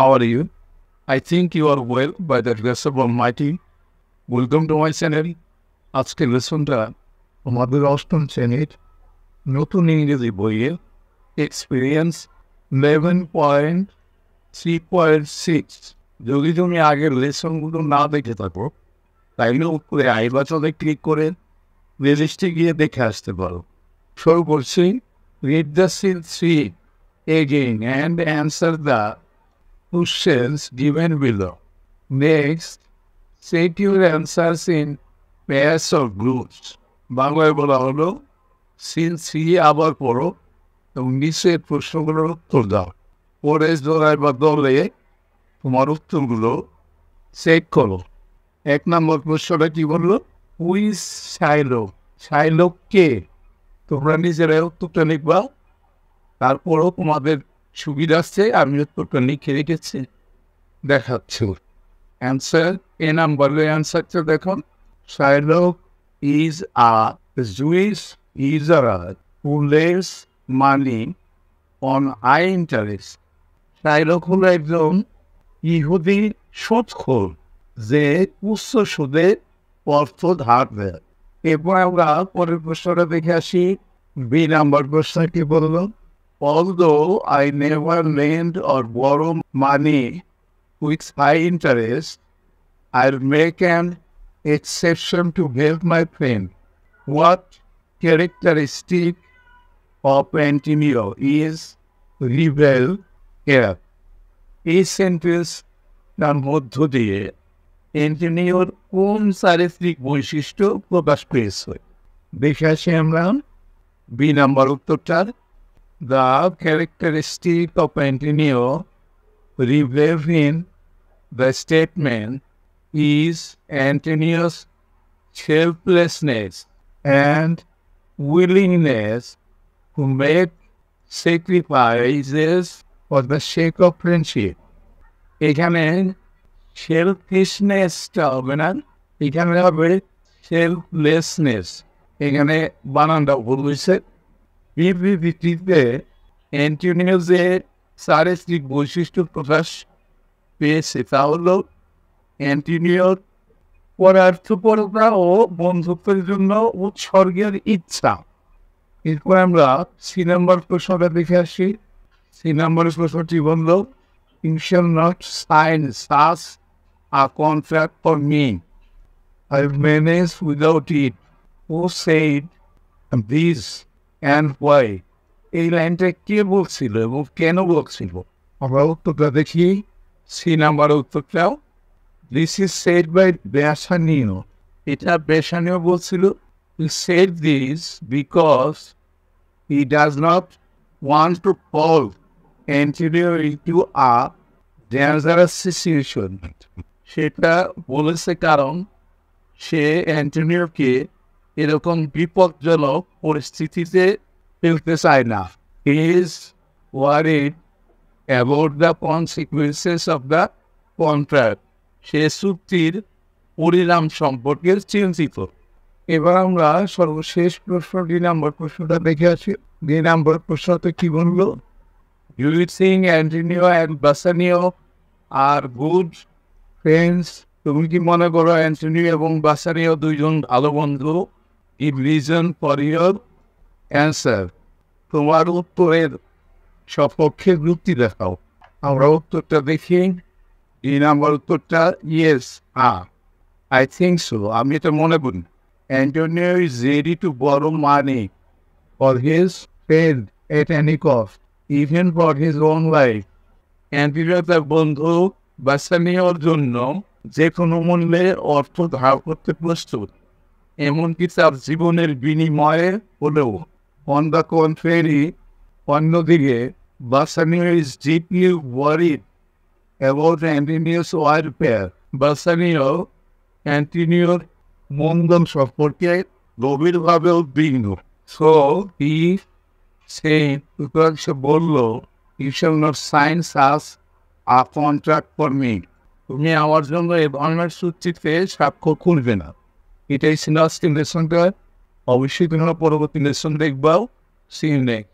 how are you? I think you are well by the grace of Almighty. Welcome to my channel. আজকের লেসনটা আমাদের অষ্টম শ্রেণীর নতুন ইংরেজি বইয়ের এক্সপিরিয়েন্স 11.3.6। যদি তুমি আগের লেসনগুলো না দেখে থাকো তাইলে উপরে আই বাটনে ক্লিক করে প্লেলিস্টে গিয়ে দেখে আসতে পারো। শুরু করছি। Read the scene 3 again and answer the questions given below. Next, set your answers in pairs or groups. বাংলায় বলা হলো সিন 3 আবার পড়ো এবং নিচের প্রশ্নগুলোর উত্তর দাও। পরে জোড়ায় বা দলে তোমার উত্তরগুলো সেট করো। 1 নম্বর প্রশ্নটা কি বললো? Who is Shylock? শাইলক কে? তোমরা নিজেরাই উত্তরটা লিখবা। তারপরও তোমাদের সুবিধা আছে, আমি উত্তরটা লিখে রেখেছি, দেখাচ্ছি। অ্যান্সার এ নাম্বারের অ্যান্সারটা দেখুন। Shylock is a Jewish usurer who lends money on high interest. Shylock হলো একজন ইহুদি সুদখোর যে উচ্চ সুদে অর্থ ধার দেয়। এরপর আমরা পরের প্রশ্নটা দেখে আসি। বি নাম্বার প্রশ্ন কি বললো? Although I never lend or borrow money with high interest, I'll make an exception to help my friend. What characteristic of Antonio is revealed here? এই সেন্টেন্স তার মধ্য দিয়ে অ্যান্টোনিওর কোন চারিত্রিক বৈশিষ্ট্য প্রকাশ পেয়েছে? দেখে আসি আমরা বি নাম্বার উত্তরটার। The characteristic of Antonio revealed in the statement is Antonio's selflessness and willingness to make sacrifices for the sake of friendship. এখানে সেলফিশনেসটা হবে না, এখানে হবে সেলফলেসনেস। এখানে বানানটা ভুল হয়েছে। বিবৃতিতে অ্যান্টোনিও যে চারিত্রিক বৈশিষ্ট্য প্রকাশ পেয়েছে তা হল অ্যান্টোনিওর পরার্থপরতা ও বন্ধুত্বের জন্য উৎসর্গের ইচ্ছা। এরপর আমরা সি নাম্বার প্রশ্নটা দেখে আসি। সি নাম্বারের প্রশ্নটি বলল, You shall not sign such a contract for me. I've managed without it. Who said this and why? এই লাইনটা কে বলছিল এবং কেন বলছিল? আমরা উত্তরটা দেখি। সি নাম্বার উত্তরটাও this is said by Bassanio. এটা বেসানিও বলছিল। He said this because he does not want to fall Antonio into a dangerous situation. সেটা বলেছে কারণ সে অ্যান্টোনিওকে এরকম বিপজ্জনক পরিস্থিতিতে ফেলতে চায় না। He is worried about the consequences of the contract. সে চুক্তির পরিণাম সম্পর্কে চিন্তিত। এবার আমরা সর্বশেষ প্রশ্ন দুই নম্বর প্রশ্নটা দেখে আসি। দুই নম্বর প্রশ্নতে কি বললো? Do you think Antonio and Bassanio are good friends? তুমি কি মনে করো অ্যান্টোনিও এবং বাসানিও দুইজন ভালো বন্ধু? Give reason for your answer. তোমার উত্তরের সপক্ষে যুক্তি দেখাও। আমরা উত্তরটা দেখি। দুই নাম্বার উত্তরটা ইয়েস, I think so. আমি এটা মনে করি। Antonio is ready to borrow money for his friend at any cost, even for his own life. Antonio তার বন্ধু বাসানিওর জন্য যে কোনো মূল্যে অর্থ ধার করতে প্রস্তুত, এমনকি তার জীবনের বিনিময়ে হলেও। অন দ্য কন্ট্রারি, অন্যদিকে Bassanio is deeply worried about Antonio's welfare. Bassanio অ্যান্টোনিওর মঙ্গল সম্পর্কে গভীরভাবে উদ্বিগ্ন। সো হি সেড, সুতরাং সে বলল, You shall not sign such a contract for me. তুমি আমার জন্য এই ধরনের চুক্তিতে স্বাক্ষর করবে না। এটাই ছিল আজকের লেসনটা। অবশ্যই তোমরা পরবর্তী লেসন দেখবাও। See you next.